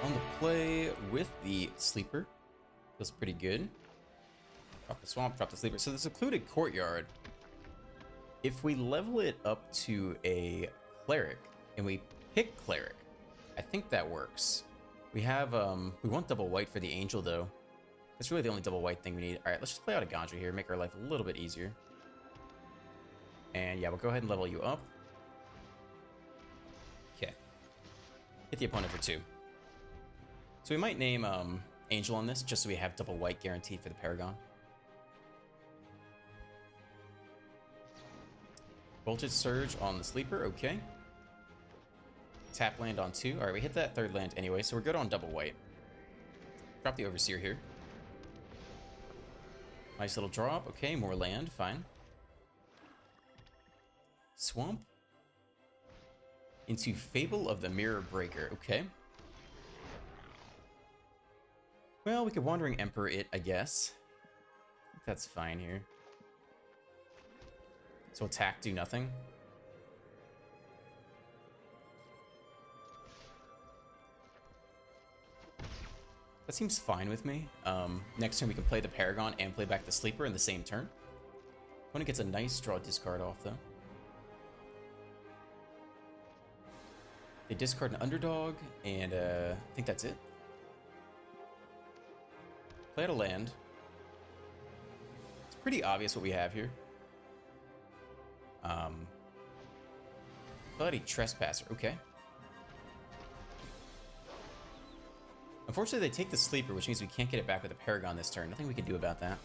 On the play with the sleeper. Feels pretty good. Drop the swamp, drop the sleeper. So the secluded courtyard. If we level it up to a cleric and we pick cleric, I think that works. We have we want double white for the angel though. That's really the only double white thing we need. All right, let's just play out a Gandra here, make our life a little bit easier. And yeah, we'll go ahead and level you up. Okay. Hit the opponent for 2. So we might name Angel on this, just so we have double white guaranteed for the Paragon. Voltage Surge on the Sleeper, okay. Tap land on 2. Alright, we hit that 3rd land anyway, so we're good on double white. Drop the Overseer here. Nice little drop. Okay, more land, fine. Swamp. Into Fable of the Mirror Breaker, okay. Well, we could Wandering Emperor it, I guess. That's fine here. So attack, do nothing. That seems fine with me. Next turn we can play the Paragon and play back the Sleeper in the same turn. Opponent gets a nice draw discard off though. They discard an Underdog, and I think that's it. Play out a land. It's pretty obvious what we have here. Bloody Trespasser, okay. Unfortunately, they take the Sleeper, which means we can't get it back with the Paragon this turn. Nothing we can do about that.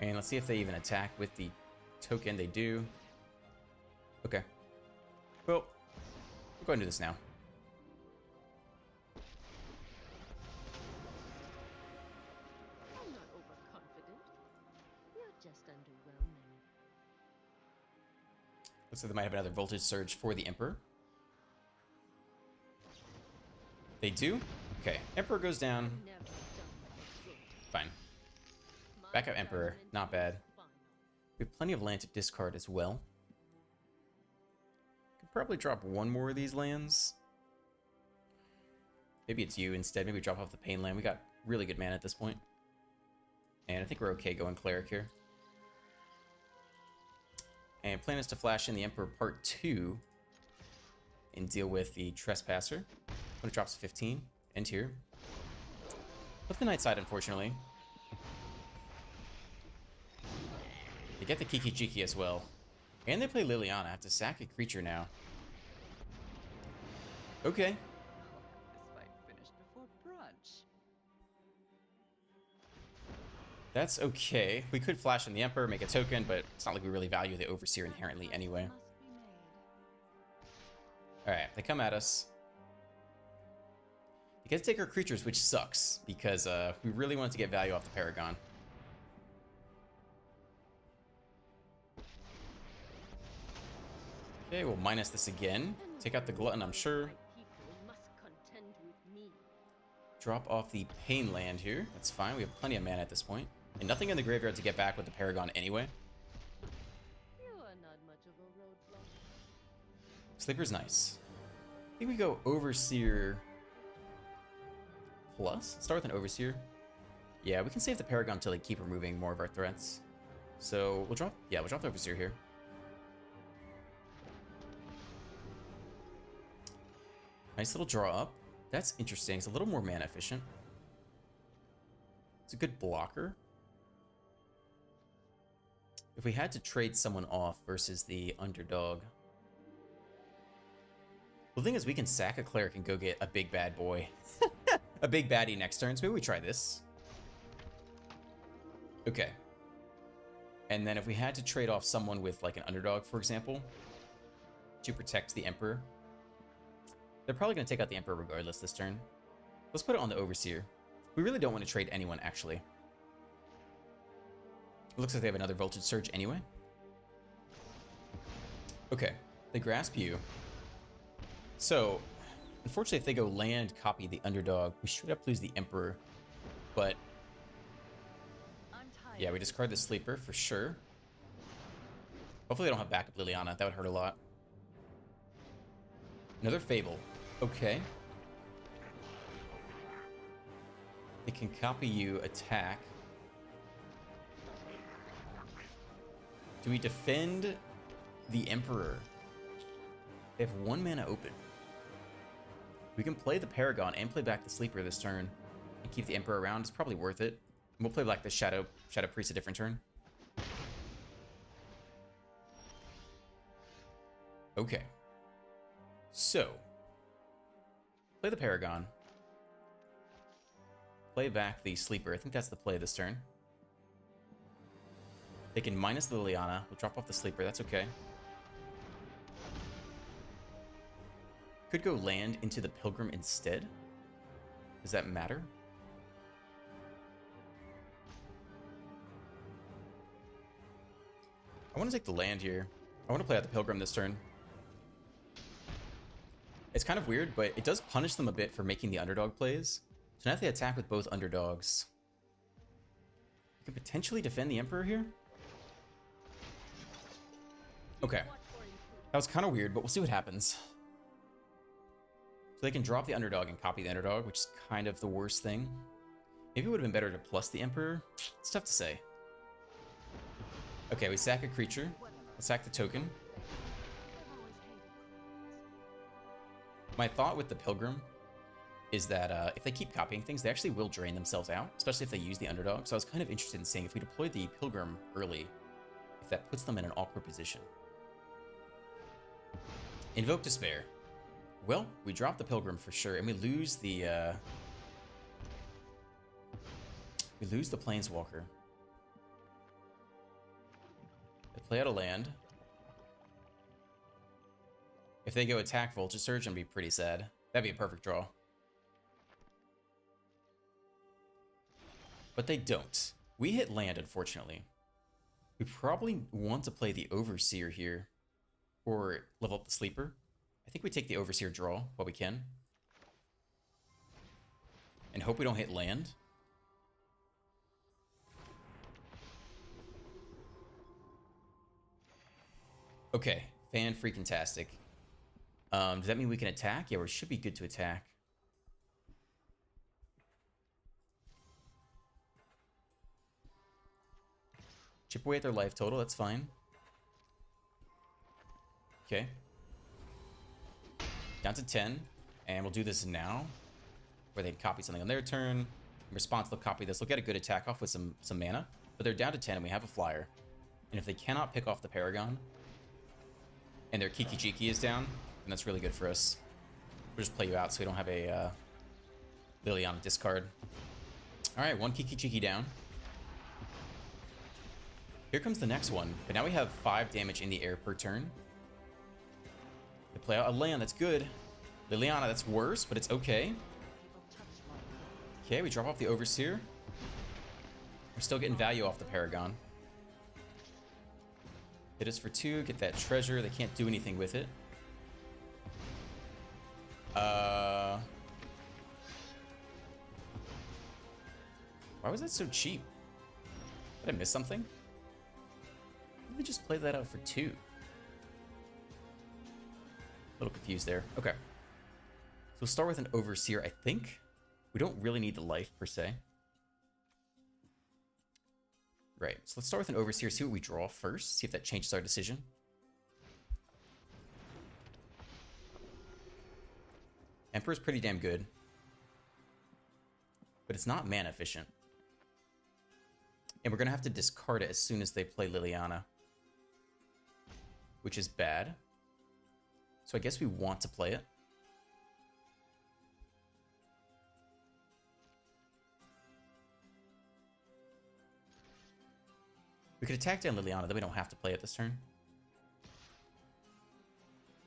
And let's see if they even attack with the token. They do. Okay. Well, we'll go ahead and do this now. I'm not overconfident. You're just underwhelming. Looks like they might have another Voltage Surge for the Emperor. They do? Okay. Emperor goes down. Fine. Backup Emperor. Not bad. We have plenty of land to discard as well. Could probably drop one more of these lands. Maybe it's you instead. Maybe drop off the Pain land. We got really good mana at this point. And I think we're okay going Cleric here. And plan is to flash in the Emperor Part 2 and deal with the Trespasser. When it drops to 15, end here. Flip the Night Side, unfortunately. They get the Kiki Jiki as well. And they play Liliana. I have to sack a creature now. Okay. This fight finished before brunch. That's okay. We could flash in the Emperor, make a token, but it's not like we really value the Overseer inherently anyway. Alright, they come at us. You get to take our creatures, which sucks, because we really wanted to get value off the Paragon. Okay, we'll minus this again. Take out the Glutton, I'm sure. Drop off the Pain land here. That's fine. We have plenty of mana at this point. And nothing in the graveyard to get back with the Paragon anyway. You are not much of a roadblock. Sleeper's nice. I think we go Overseer plus. Start with an Overseer. Yeah, we can save the Paragon until they keep removing more of our threats. So we'll drop, yeah, we'll drop the Overseer here. Nice little draw up. That's interesting. It's a little more mana efficient. It's a good blocker. If we had to trade someone off versus the Underdog. Well, the thing is, we can sack a Cleric and go get a big bad boy. A big baddie next turn, so maybe we try this. Okay. And then if we had to trade off someone with like an Underdog, for example, to protect the Emperor, they're probably going to take out the Emperor regardless this turn. Let's put it on the Overseer. We really don't want to trade anyone, actually. It looks like they have another Voltage Surge anyway. Okay, they grasp you. So, unfortunately, if they go land, copy the Underdog, we straight up lose the Emperor. But, yeah, we discard the Sleeper for sure. Hopefully they don't have backup Liliana. That would hurt a lot. Another Fable. Okay. They can copy you, attack. Do we defend the Emperor? They have 1 mana open. We can play the Paragon and play back the Sleeper this turn and keep the Emperor around. It's probably worth it. And we'll play like the Shadow Priest a different turn. Okay. So, play the Paragon. Play back the Sleeper. I think that's the play this turn. They can minus the Liliana. We'll drop off the Sleeper. That's okay. Could go land into the Pilgrim instead. Does that matter? I want to take the land here. I want to play out the Pilgrim this turn. It's kind of weird, but it does punish them a bit for making the underdog plays. So now if they attack with both underdogs, you could potentially defend the Emperor here. Okay. That was kind of weird, but we'll see what happens. So they can drop the underdog and copy the underdog, which is kind of the worst thing. Maybe it would have been better to plus the Emperor. It's tough to say. Okay, we sack a creature. Let's sack the token. My thought with the Pilgrim is that if they keep copying things, they actually will drain themselves out, especially if they use the underdog. So I was kind of interested in seeing if we deploy the Pilgrim early, if that puts them in an awkward position. Invoke Despair. Well, we drop the Pilgrim for sure, and we lose the Planeswalker. They play out a land. If they go attack Voltage Surge, I'd be pretty sad. That'd be a perfect draw. But they don't. We hit land, unfortunately. We probably want to play the Overseer here, or level up the Sleeper. I think we take the Overseer draw while we can. And hope we don't hit land. Okay, fan-freaking-tastic. Does that mean we can attack? Yeah, we should be good to attack. Chip away at their life total, that's fine. Okay. Down to 10, and we'll do this now, where they copy something on their turn. In response, they'll copy this. They'll get a good attack off with some mana, but they're down to 10, and we have a flyer. And if they cannot pick off the Paragon, and their Kiki-Jiki is down, then that's really good for us. We'll just play you out so we don't have a Liliana discard. All right, 1 Kiki-Jiki down. Here comes the next one, but now we have 5 damage in the air per turn. They play out a land, that's good. Liliana, that's worse, but it's okay. Okay, we drop off the Overseer. We're still getting value off the Paragon. Hit us for 2, get that treasure. They can't do anything with it. Why was that so cheap? Did I miss something? Let me just play that out for 2. A little confused there. Okay. So we'll start with an Overseer, I think. We don't really need the life, per se. Right. So let's start with an Overseer, see what we draw first. See if that changes our decision. Emperor's pretty damn good. But it's not mana efficient. And we're going to have to discard it as soon as they play Liliana. Which is bad. So I guess we want to play it. We could attack down Liliana, then we don't have to play it this turn.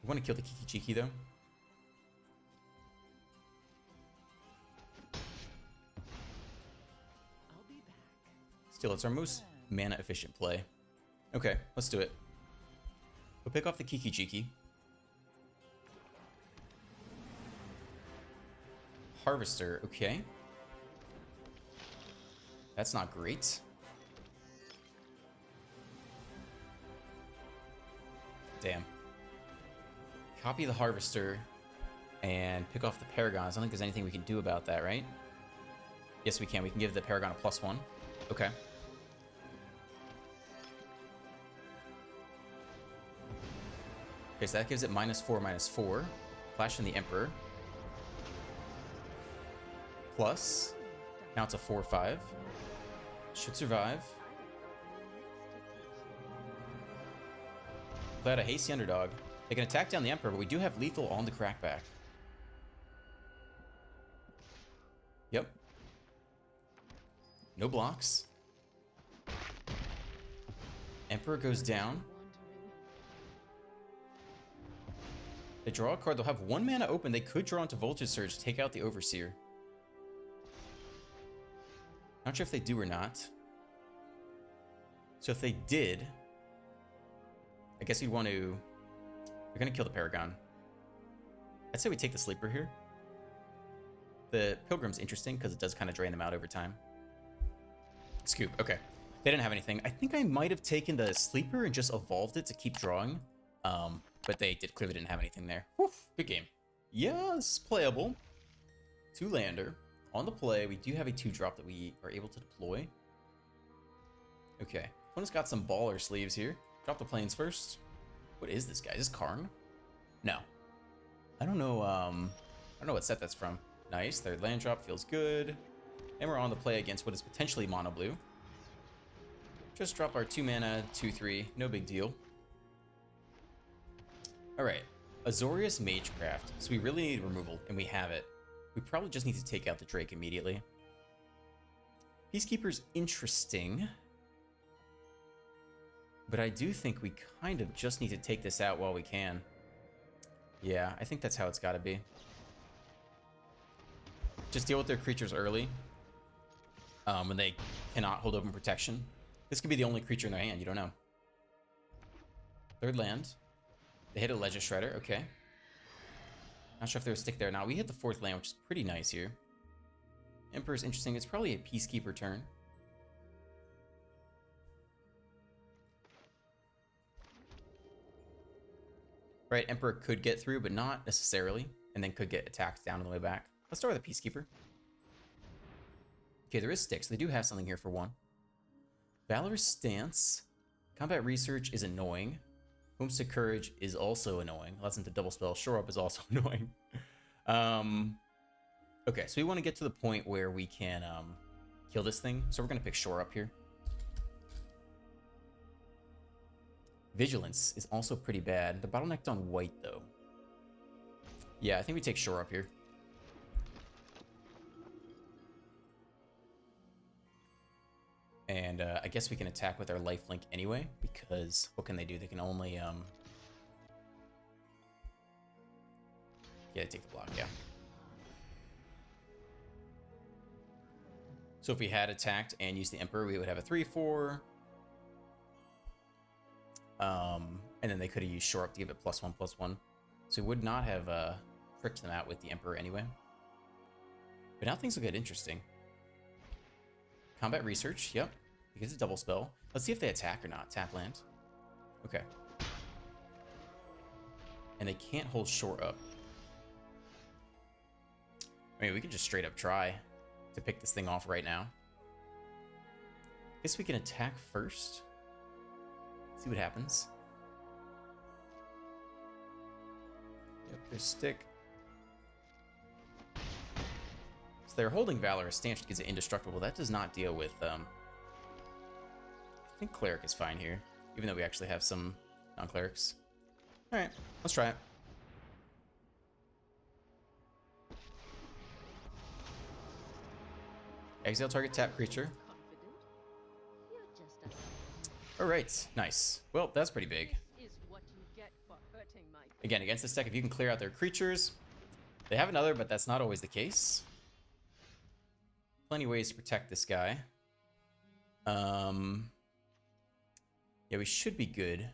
We want to kill the Kiki-Jiki, though. I'll be back. Still, it's our most mana-efficient play. Okay, let's do it. We'll pick off the Kiki-Jiki. Harvester, okay. That's not great. Damn. Copy the Harvester and pick off the Paragons. I don't think there's anything we can do about that, right? Yes, we can. We can give the Paragon a +1. Okay. Okay, so that gives it -4/-4. Flash in the Emperor. Plus. Now it's a 4/5. Should survive. Play out a hasty underdog. They can attack down the Emperor, but we do have lethal on the crackback. Yep. No blocks. Emperor goes down. They draw a card. They'll have 1 mana open. They could draw into Voltage Surge, take out the Overseer. Not sure if they do or not. So if they did, I guess you'd want to... They're going to kill the Paragon. I'd say we take the Sleeper here. The Pilgrim's interesting because it does kind of drain them out over time. Scoop. Okay. They didn't have anything. I think I might have taken the Sleeper and just evolved it to keep drawing. But they clearly didn't have anything there. Whew, good game. Yeah, this is playable. 2-lander. On the play, we do have a 2-drop that we are able to deploy. Okay. Opponent's got some baller sleeves here. Drop the planes first. What is this guy? Is this Karn? No. I don't know, I don't know what set that's from. Nice. 3rd land drop feels good. And we're on the play against what is potentially mono blue. Just drop our 2 mana, 2/3. No big deal. Alright. Azorius Magecraft. So we really need removal, and we have it. We probably just need to take out the Drake immediately. Peacekeeper's interesting. But I do think we kind of just need to take this out while we can. Yeah, I think that's how it's got to be. Just deal with their creatures early. When they cannot hold open protection. This could be the only creature in their hand, you don't know. 3rd land. They hit a Ledger Shredder, okay. Not sure if there's a stick there. Now, we hit the 4th land, which is pretty nice here. Emperor's interesting. It's probably a Peacekeeper turn. Right, Emperor could get through, but not necessarily. And then could get attacked down on the way back. Let's start with a Peacekeeper. Okay, there is sticks. They do have something here for 1. Valorous Stance. Combat Research is annoying. Homesick Courage is also annoying. Lesson to Double Spell. Shore Up is also annoying. Okay, so we want to get to the point where we can kill this thing. So we're going to pick Shore Up here. Vigilance is also pretty bad. The bottlenecked on white, though. Yeah, I think we take Shore Up here. And I guess we can attack with our lifelink anyway, because what can they do? They can only... Yeah, take the block, yeah. So if we had attacked and used the Emperor, we would have a 3/4. And then they could have used Shore Up to give it +1/+1. So we would not have tricked them out with the Emperor anyway. But now things will get interesting. Combat Research, yep. It gets a double spell. Let's see if they attack or not. Tap land. Okay. And they can't hold Shore Up. I mean, we can just straight up try to pick this thing off right now. Guess we can attack first. See what happens. Yep, there's stick. So they're holding Valorous Stance, which gives it indestructible. That does not deal with, I think Cleric is fine here, even though we actually have some non-Clerics. Alright, let's try it. Exile target tap creature. Alright, nice. Well, that's pretty big. Again, against this deck, if you can clear out their creatures, they have another, but that's not always the case. Plenty of ways to protect this guy. Yeah, we should be good.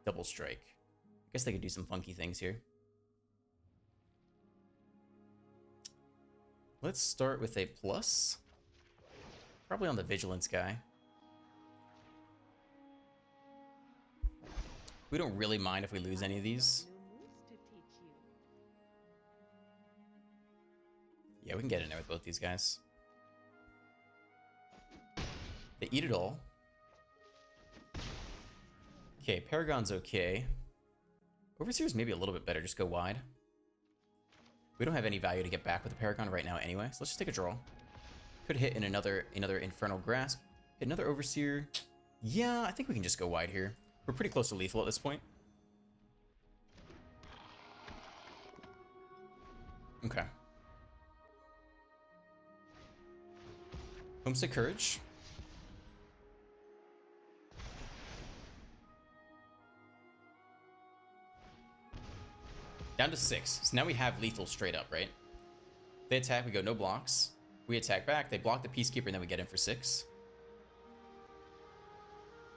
Double strike. I guess they could do some funky things here. Let's start with a plus. Probably on the Vigilance guy. We don't really mind if we lose any of these. Yeah, we can get in there with both these guys. They eat it all. Okay, Paragon's okay. Overseer's maybe a little bit better. Just go wide. We don't have any value to get back with the Paragon right now anyway, so let's just take a draw. Could hit in another Infernal Grasp. Hit another Overseer. Yeah, I think we can just go wide here. We're pretty close to lethal at this point. Okay. Homesick Courage. Down to 6. So now we have lethal straight up, right? They attack, we go no blocks. We attack back, they block the Peacekeeper, and then we get in for 6.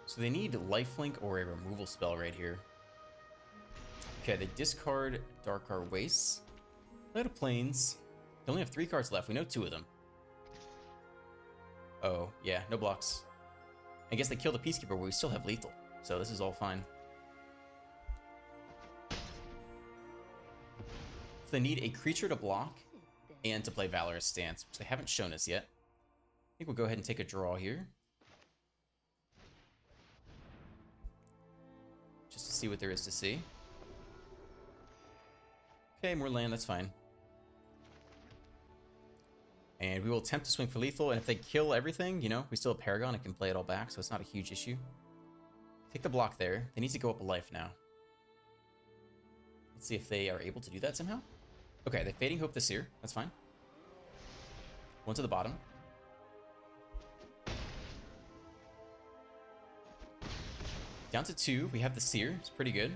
So they need lifelink or a removal spell right here. Okay, they discard Darkar Wastes. Light of Plains. They only have 3 cards left. We know 2 of them. Oh, yeah, no blocks. I guess they kill the Peacekeeper, but we still have lethal. So this is all fine. So they need a creature to block and to play Valorous Stance, which they haven't shown us yet. I think we'll go ahead and take a draw here. Just to see what there is to see. Okay, more land, that's fine. And we will attempt to swing for lethal, and if they kill everything, you know, we still have Paragon and can play it all back, so it's not a huge issue. Take the block there. They need to go up a life now. Let's see if they are able to do that somehow. Okay, they Fading Hope the Seer. That's fine. One to the bottom. Down to 2. We have the Seer. It's pretty good.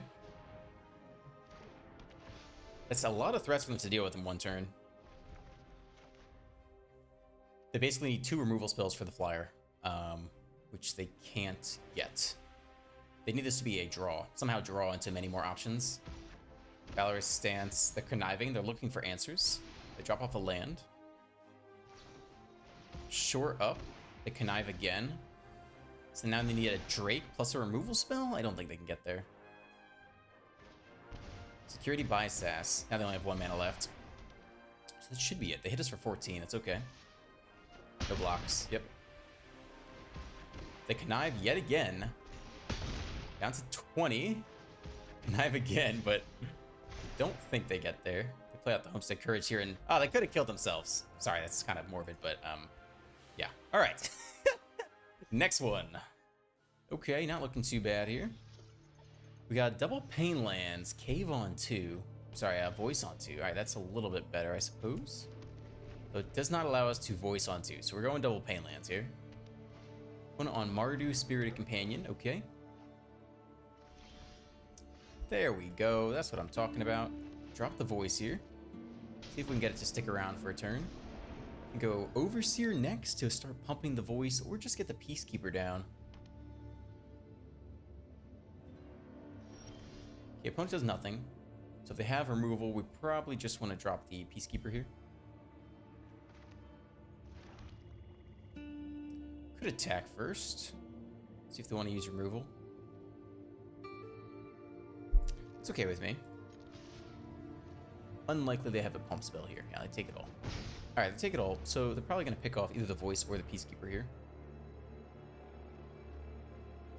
That's a lot of threats for them to deal with in one turn. They basically need 2 removal spells for the flyer, which they can't get. They need this to be a draw. Somehow draw into many more options. Valorous Stance, they're conniving, they're looking for answers. They drop off a land. Shore up, they connive again. So now they need a Drake plus a removal spell? I don't think they can get there. Security by Sass. Now they only have 1 mana left. So that should be it. They hit us for 14, it's okay. No blocks, yep. They connive yet again. Down to 20. Connive again, but don't think they get there. They play out the Homestead Courage here, and oh, they could have killed themselves. Sorry, that's kind of morbid, but yeah. All right. Next one. Okay, not looking too bad here. We got double Pain Lands, Cave on 2. Sorry, Voice on 2. All right, that's a little bit better, I suppose. So it does not allow us to Voice on 2, so we're going double Pain Lands here. One on Mardu, Spirited Companion. Okay. There we go. That's what I'm talking about. Drop the Voice here. See if we can get it to stick around for a turn. Go Overseer next to start pumping the Voice, or just get the Peacekeeper down. Okay, opponent does nothing. So if they have removal, we probably just want to drop the Peacekeeper here. Could attack first. See if they want to use removal. It's okay with me. Unlikely they have a pump spell here. Yeah, they take it all. Alright, they take it all. So they're probably going to pick off either the Voice or the Peacekeeper here.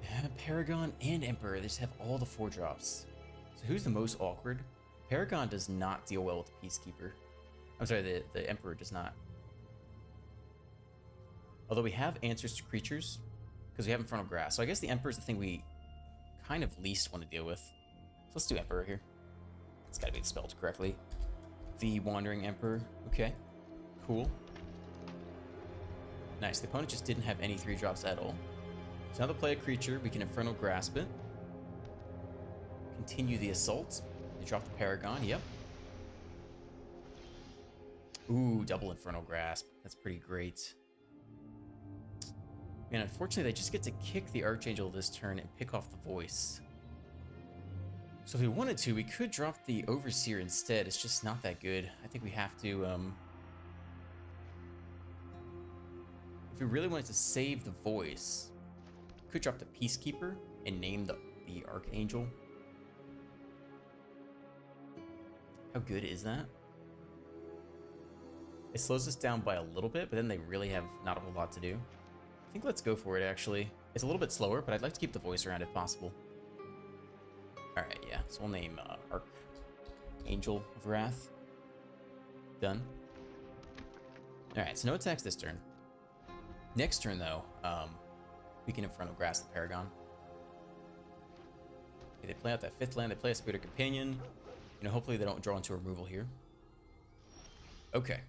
Yeah, Paragon and Emperor. They just have all the 4-drops. So who's the most awkward? Paragon does not deal well with the Peacekeeper. I'm sorry, the Emperor does not. Although we have answers to creatures, because we have Infernal Grass. So I guess the Emperor is the thing we kind of least want to deal with. So let's do Emperor here. It's got to be spelled correctly. The Wandering Emperor. Okay. Cool. Nice. The opponent just didn't have any 3-drops at all. So now they'll play a creature. We can Infernal Grasp it. Continue the assault. They drop the Paragon. Yep. Ooh, double Infernal Grasp. That's pretty great. And unfortunately, they just get to kick the Archangel this turn and pick off the Voice. So if we wanted to, we could drop the Overseer instead. It's just not that good. I think we have to, if we really wanted to save the Voice, we could drop the Peacekeeper and name the Archangel. How good is that? It slows us down by a little bit, but then they really have not a whole lot to do. think let's go for it, actually. It's a little bit slower, but I'd like to keep the voice around if possible. Alright, yeah. So we'll name Archangel of Wrath. Done. Alright, so no attacks this turn. Next turn, though, we can Infernal Grass the Paragon. Okay, they play out that 5th land, they play a Spirit Companion. You know, hopefully they don't draw into removal here. Okay.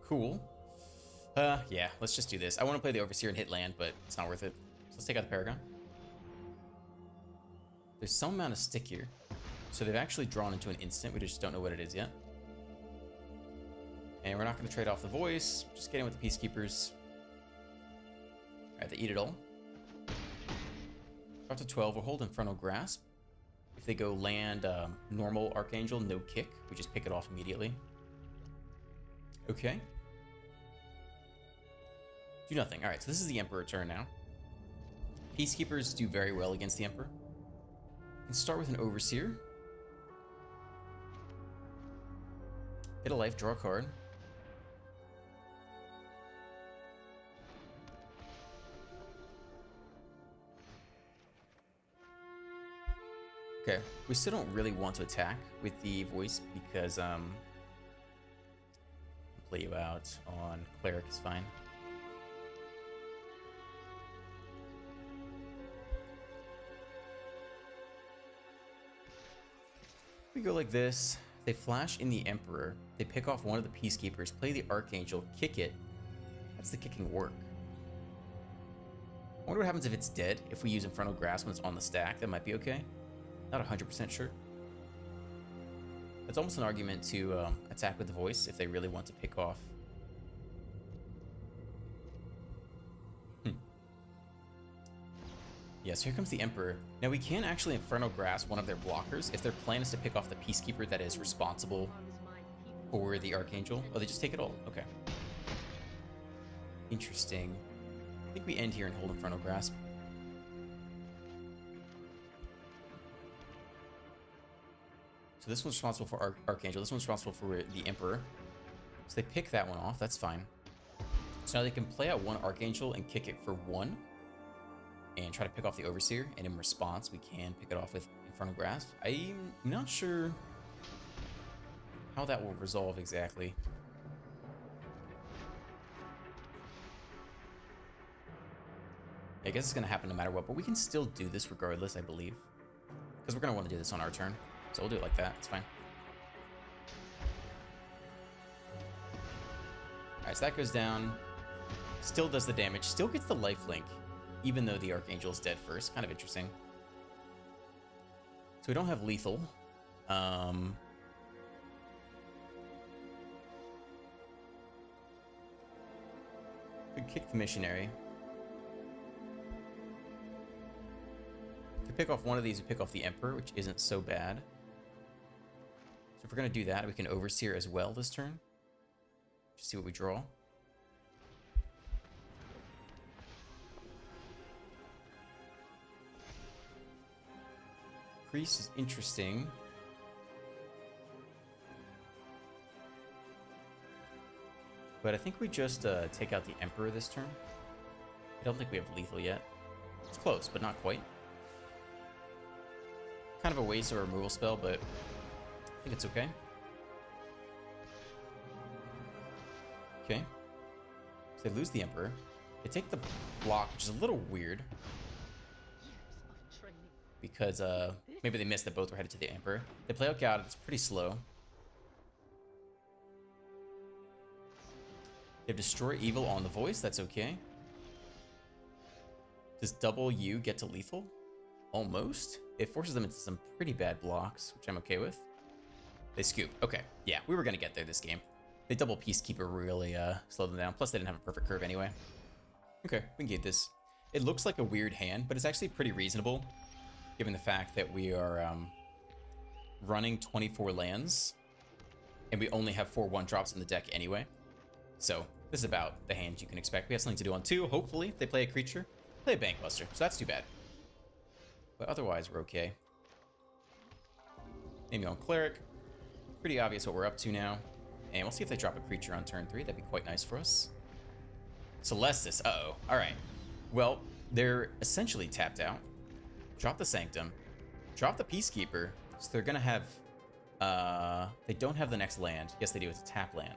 Cool. Yeah, let's just do this. I want to play the Overseer and hit land, but it's not worth it. So let's take out the Paragon. There's some amount of stick here. So they've actually drawn into an instant. We just don't know what it is yet. And we're not going to trade off the voice. Just get in with the Peacekeepers. Alright, they eat it all. Drop to 12. We'll hold Infernal Grasp. If they go land normal Archangel, no kick. We just pick it off immediately. Okay. Do nothing. Alright, so this is the Emperor turn now. Peacekeepers do very well against the Emperor. We can start with an Overseer. Hit a life, draw a card. Okay, we still don't really want to attack with the voice because play you out on Cleric is fine. We go like this. They flash in the Emperor. They pick off one of the Peacekeepers, play the Archangel, kick it. That's the kicking work. I wonder what happens if it's dead. If we use Infernal Grasp when it's on the stack, that might be okay. Not 100% sure. It's almost an argument to attack with the voice if they really want to pick off. Yes, here comes the Emperor. Now we can actually Infernal Grasp one of their blockers if their plan is to pick off the Peacekeeper that is responsible for the Archangel. Oh, they just take it all. Okay. Interesting. I think we end here and hold Infernal Grasp. So this one's responsible for Archangel. This one's responsible for the Emperor. So they pick that one off. That's fine. So now they can play out one Archangel and kick it for 1. And try to pick off the Overseer. And in response, we can pick it off with Infernal Grasp. I'm not sure how that will resolve exactly. I guess it's going to happen no matter what. But we can still do this regardless, I believe. Because we're going to want to do this on our turn. So we'll do it like that. It's fine. Alright, so that goes down. Still does the damage. Still gets the lifelink, even though the Archangel is dead first. Kind of interesting. So we don't have lethal. Could kick the Missionary. If we pick off one of these, we pick off the Emperor, which isn't so bad. So if we're going to do that, we can Overseer as well this turn. Just see what we draw. Priest is interesting. But I think we just take out the Emperor this turn. I don't think we have lethal yet. It's close, but not quite. Kind of a waste of a removal spell, but I think it's okay. Okay. So they lose the Emperor. They take the block, which is a little weird. Because maybe they missed that both were headed to the Emperor. They play out God. It's pretty slow. They have Destroy Evil on the voice. That's okay. Does double U get to lethal? Almost. It forces them into some pretty bad blocks, which I'm okay with. They scoop. Okay. Yeah, we were going to get there this game. They double Peacekeeper really slowed them down. Plus, they didn't have a perfect curve anyway. Okay, we can get this. It looks like a weird hand, but it's actually pretty reasonable, given the fact that we are running 24 lands, and we only have 4 1-drops in the deck anyway. So, this is about the hand you can expect. We have something to do on 2, hopefully, if they play a creature. Play a Bankbuster, so that's too bad. But otherwise, we're okay. Maybe on Cleric. Pretty obvious what we're up to now. And we'll see if they drop a creature on turn 3. That'd be quite nice for us. Celestis. Uh-oh. All right. Well, they're essentially tapped out. Drop the Sanctum. Drop the Peacekeeper. So they're going to have... they don't have the next land. Yes, they do. It's a tap land.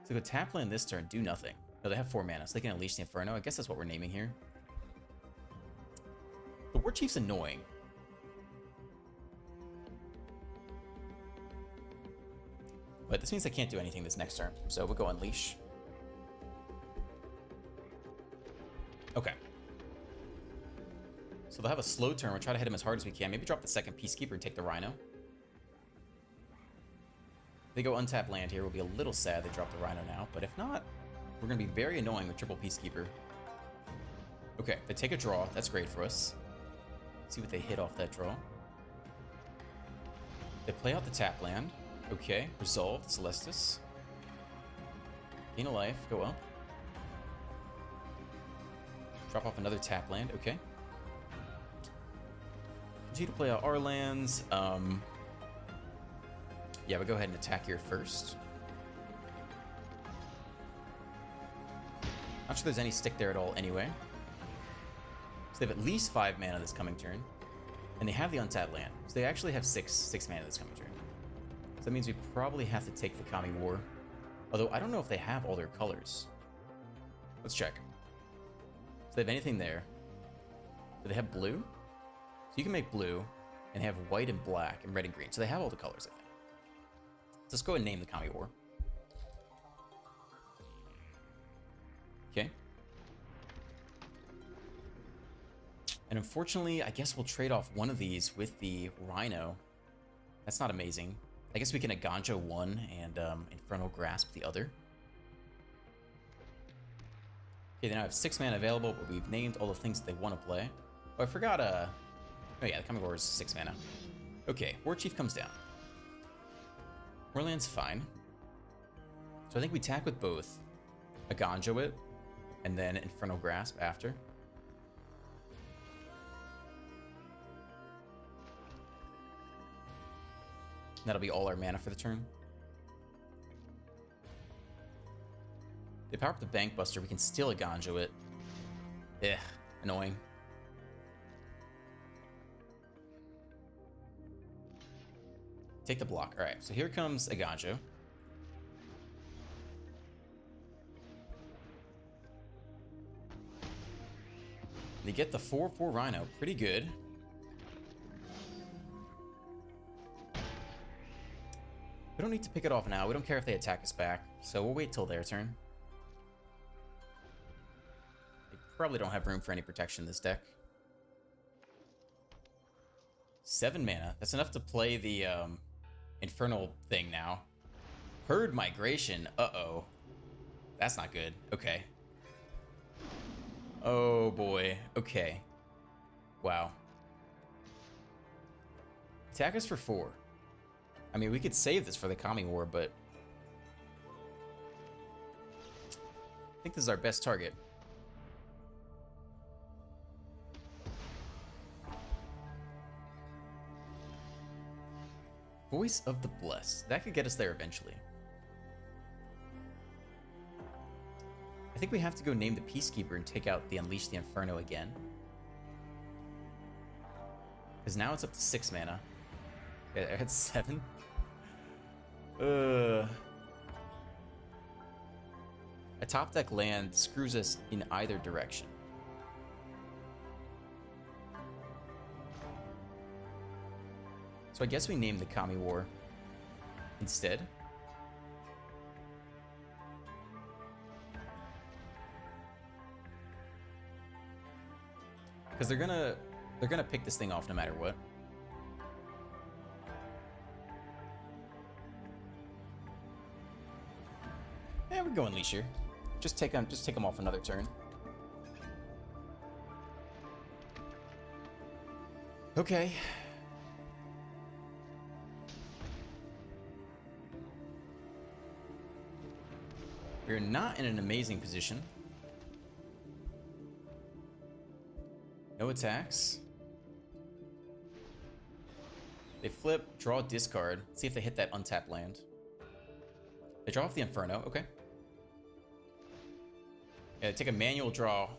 So go tap land this turn. Do nothing. No, they have 4 mana, so they can Unleash the Inferno. I guess that's what we're naming here. The War Chief's annoying. But this means I can't do anything this next turn. So we'll go Unleash. Okay. So they'll have a slow turn. We'll try to hit him as hard as we can. Maybe drop the second Peacekeeper and take the Rhino. If they go untap land here, we'll be a little sad they drop the Rhino now. But if not, we're going to be very annoying with triple Peacekeeper. Okay, they take a draw. That's great for us. Let's see what they hit off that draw. They play out the tap land. Okay, resolved. Celestis. Gain a life. Go up. Drop off another tap land. Okay. Continue to play out our lands. Yeah, we'll go ahead and attack here first. Not sure there's any stick there at all anyway. So they have at least 5 mana this coming turn. And they have the untapped land. So they actually have 6 mana this coming turn. So that means we probably have to take the Kami War. Although I don't know if they have all their colors. Let's check. So they have anything there. Do they have blue? So you can make blue and have white and black and red and green. So they have all the colors, I think. Let's go ahead and name the Kami War. Okay. And unfortunately, I guess we'll trade off one of these with the Rhino. That's not amazing. I guess we can Aganjo one and Infernal Grasp the other. Okay, they now have 6 mana available, but we've named all the things that they want to play. Oh, I forgot, oh yeah, the Kami War is 6 mana. Okay, War Chief comes down. Warland's fine. So I think we attack with both. Aganjo it, and then Infernal Grasp after. That'll be all our mana for the turn. They power up the Bank Buster. We can still Aganjo it. Ugh, annoying. Take the block. All right, so here comes Aganjo. They get the 4/4 Rhino. Pretty good. We don't need to pick it off now. We don't care if they attack us back. So we'll wait till their turn. They probably don't have room for any protection in this deck. 7 mana. That's enough to play the Infernal thing now. Herd Migration. Uh-oh. That's not good. Okay. Oh boy. Okay. Wow. Attack us for 4. I mean, we could save this for the Kami War, but I think this is our best target. Voice of the Blessed. That could get us there eventually. I think we have to go name the Peacekeeper and take out the Unleash the Inferno again. Because now it's up to 6 mana. I had 7. A top deck land screws us in either direction. So I guess we name the Kami War instead. Because they're gonna pick this thing off no matter what. Yeah, we're going Unleash here. Just take them off another turn. Okay. We're not in an amazing position. No attacks. They flip, draw, discard. See if they hit that untapped land. They draw off the Inferno. Okay. Yeah, take a manual draw.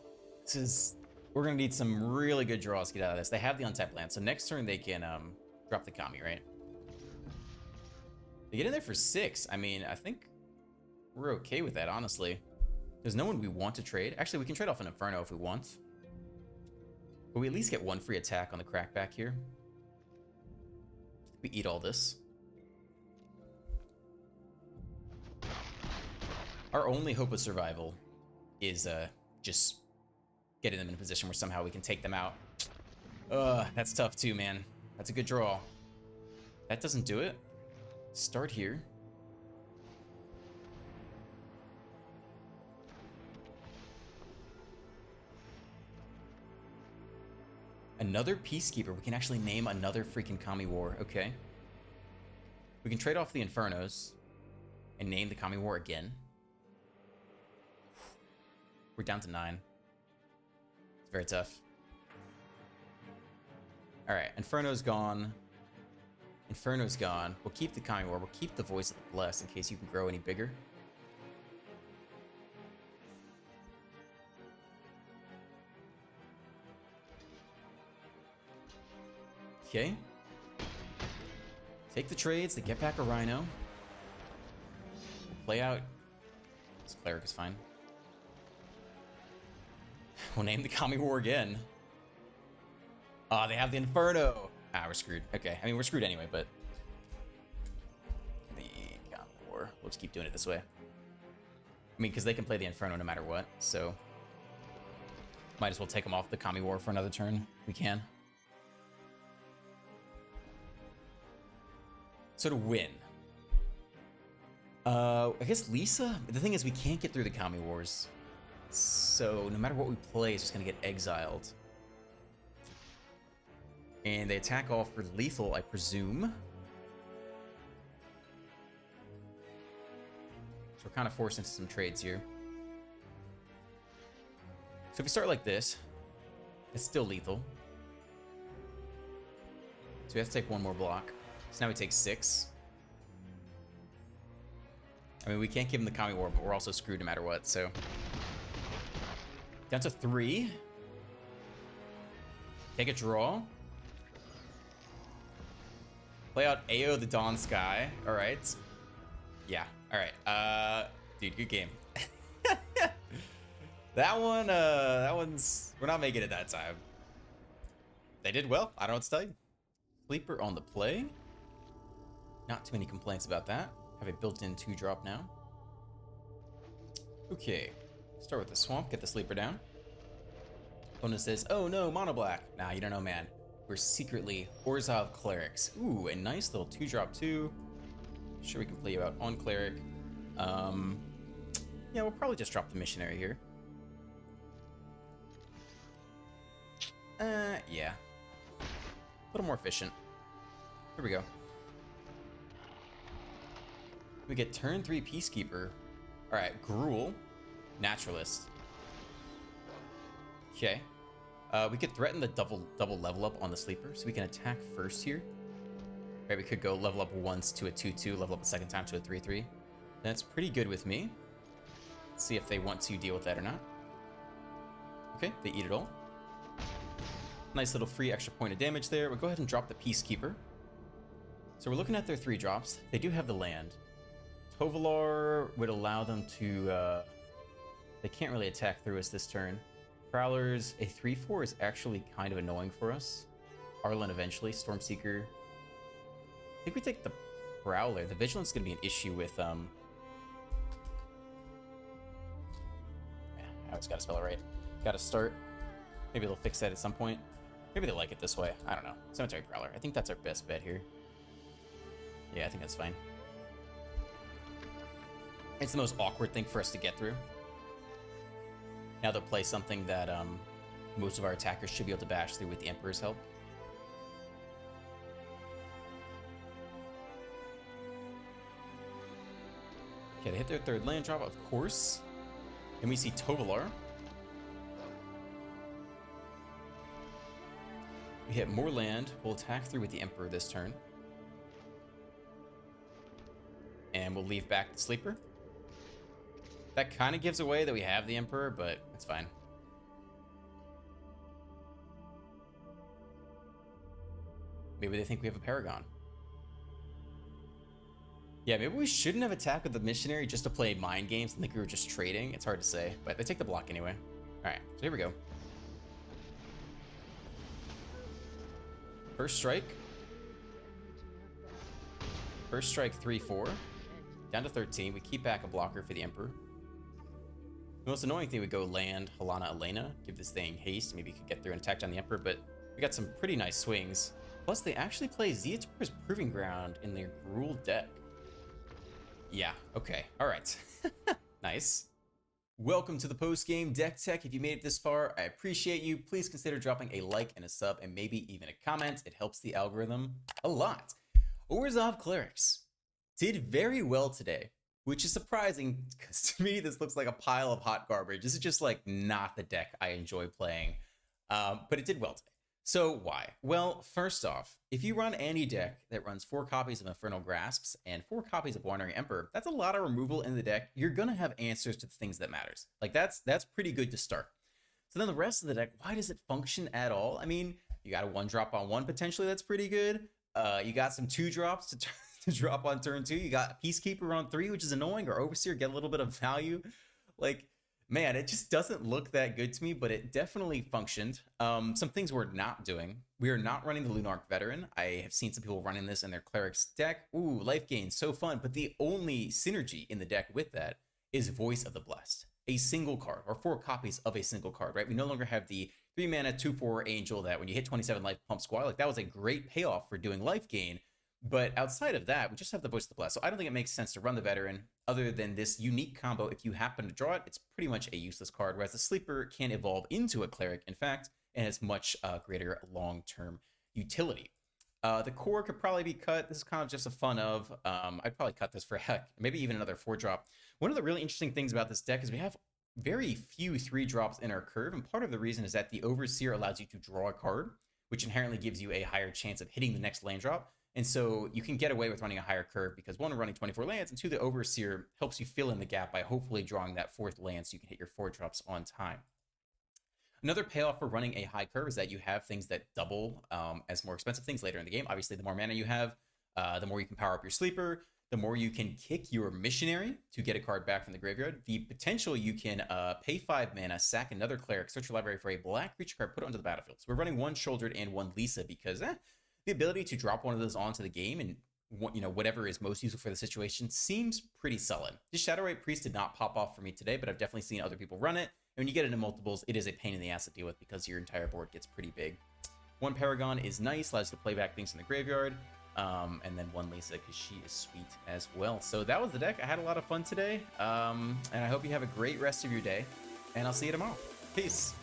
We're gonna need some really good draws to get out of this. They have the untapped land, so next turn they can drop the Kami, right? They get in there for 6. I mean, I think we're okay with that, honestly. There's no one we want to trade. Actually, we can trade off an Inferno if we want. But we at least get 1 free attack on the crackback here. We eat all this. Our only hope of survival is just getting them in a position where somehow we can take them out. That's tough too, man. That's a good draw. That doesn't do it. Start here. Another Peacekeeper. We can actually name another freaking Kami War. Okay. We can trade off the Infernos and name the Kami War again. We're down to 9. It's very tough. Alright, Inferno's gone. Inferno's gone. We'll keep the Kami War. We'll keep the Voice of the Blessed in case you can grow any bigger. Okay. Take the trades to get back a Rhino. We'll play out. This Cleric is fine. We'll name the Kami War again. Ah, they have the Inferno. Ah, we're screwed. Okay, I mean, we're screwed anyway, but... The Kami War. We'll just keep doing it this way. I mean, because they can play the Inferno no matter what, so... Might as well take them off the Kami War for another turn. We can. So to win. I guess Lisa? The thing is, we can't get through the Kami Wars. So no matter what we play, it's just going to get exiled. And they attack off for lethal, I presume. So we're kind of forced into some trades here. So if we start like this, it's still lethal. So we have to take 1 more block. So now we take 6. I mean, we can't give him the Kami War, but we're also screwed no matter what, so... Down to 3. Take a draw. Play out AO the Dawn Sky. Alright. Yeah, alright. Dude, good game. That one's... We're not making it that time. They did well. I don't know what to tell you. Sleeper on the play. Not too many complaints about that. Have a built-in 2-drop now. Okay. Start with the swamp, get the sleeper down. Opponent says, oh no, mono black. Nah, you don't know, man. We're secretly Orzhov Clerics. Ooh, a nice little 2-drop 2. Sure, we can play you out on Cleric. Yeah, we'll probably just drop the missionary here. Yeah. A little more efficient. Here we go. We get turn 3 Peacekeeper. Alright, Gruel. Naturalist. Okay. We could threaten the double level up on the sleeper, so we can attack first here. Right, we could go level up once to a 2-2, level up a second time to a 3-3. That's pretty good with me. Let's see if they want to deal with that or not. Okay, they eat it all. Nice little free extra point of damage there. We'll go ahead and drop the Peacekeeper. So we're looking at their 3 drops. They do have the land. Tovolar would allow them to... They can't really attack through us this turn. Prowlers, a 3-4 is actually kind of annoying for us. Arlen eventually, Stormseeker. I think we take the Prowler. The Vigilance is going to be an issue with... Yeah, I always got to spell it right. Got to start. Maybe they'll fix that at some point. Maybe they like it this way. I don't know. Cemetery Prowler. I think that's our best bet here. Yeah, I think that's fine. It's the most awkward thing for us to get through. Now they'll play something that most of our attackers should be able to bash through with the Emperor's help. Okay, they hit their 3rd land drop, of course. And we see Tovolar. We hit more land. We'll attack through with the Emperor this turn. And we'll leave back the sleeper. That kind of gives away that we have the Emperor, but it's fine. Maybe they think we have a Paragon. Yeah, maybe we shouldn't have attacked with the Missionary just to play mind games and think we were just trading. It's hard to say, but they take the block anyway. All right, so here we go. First strike. First strike 3-4. Down to 13. We keep back a blocker for the Emperor. The most annoying thing would go land Helana Elena. Give this thing haste. Maybe you could get through and attack down the Emperor, but we got some pretty nice swings. Plus, they actually play Zeator's Proving Ground in their Gruel deck. Yeah, okay, all right. Nice. Welcome to the post-game deck tech. If you made it this far, I appreciate you. Please consider dropping a like and a sub and maybe even a comment. It helps the algorithm a lot. Orzhov Clerics did very well today, which is surprising because to me this looks like a pile of hot garbage. This is just like not the deck I enjoy playing, but it did well today. So why? Well, first off, if you run any deck that runs 4 copies of Infernal Grasps and 4 copies of Wandering Emperor, that's a lot of removal in the deck. You're gonna have answers to the things that matters. Like that's pretty good to start. So then the rest of the deck, why does it function at all? I mean, you got a 1-drop on 1 potentially, that's pretty good. You got some 2-drops to drop on turn 2. You got Peacekeeper on 3, which is annoying, or Overseer, get a little bit of value. Like, man, it just doesn't look that good to me, but it definitely functioned. Some things we're not doing. We are not running the Lunarch Veteran. I have seen some people running this in their Clerics deck. Ooh, Lifegain, so fun. But the only synergy in the deck with that is Voice of the Blessed. A single card, or 4 copies of a single card, right? We no longer have the 3-mana 2/4 Angel that when you hit 27 life pump squad. Like, that was a great payoff for doing Lifegain. But outside of that, we just have the Voice of the Blessed. So I don't think it makes sense to run the Veteran other than this unique combo. If you happen to draw it, it's pretty much a useless card, whereas the Sleeper can evolve into a Cleric, in fact, and has much greater long-term utility. The core could probably be cut. This is kind of just a fun of. I'd probably cut this for heck, maybe even another 4-drop. One of the really interesting things about this deck is we have very few 3-drops in our curve, and part of the reason is that the Overseer allows you to draw a card, which inherently gives you a higher chance of hitting the next land drop. And so you can get away with running a higher curve because 1, we're running 24 lands, and 2, the Overseer helps you fill in the gap by hopefully drawing that 4th land so you can hit your 4-drops on time. Another payoff for running a high curve is that you have things that double as more expensive things later in the game. Obviously, the more mana you have, the more you can power up your Sleeper, the more you can kick your Missionary to get a card back from the graveyard. The potential you can pay 5 mana, sack another Cleric, search your library for a black creature card, put it onto the battlefield. So we're running 1 Shouldered and 1 Lisa because the ability to drop one of those onto the game and whatever is most useful for the situation seems pretty solid. This Shadowrite Priest did not pop off for me today, but I've definitely seen other people run it. And when you get into multiples, it is a pain in the ass to deal with because your entire board gets pretty big. 1 Paragon is nice, allows you to play back things from the graveyard. And then 1 Lisa because she is sweet as well. So that was the deck. I had a lot of fun today. And I hope you have a great rest of your day. And I'll see you tomorrow. Peace.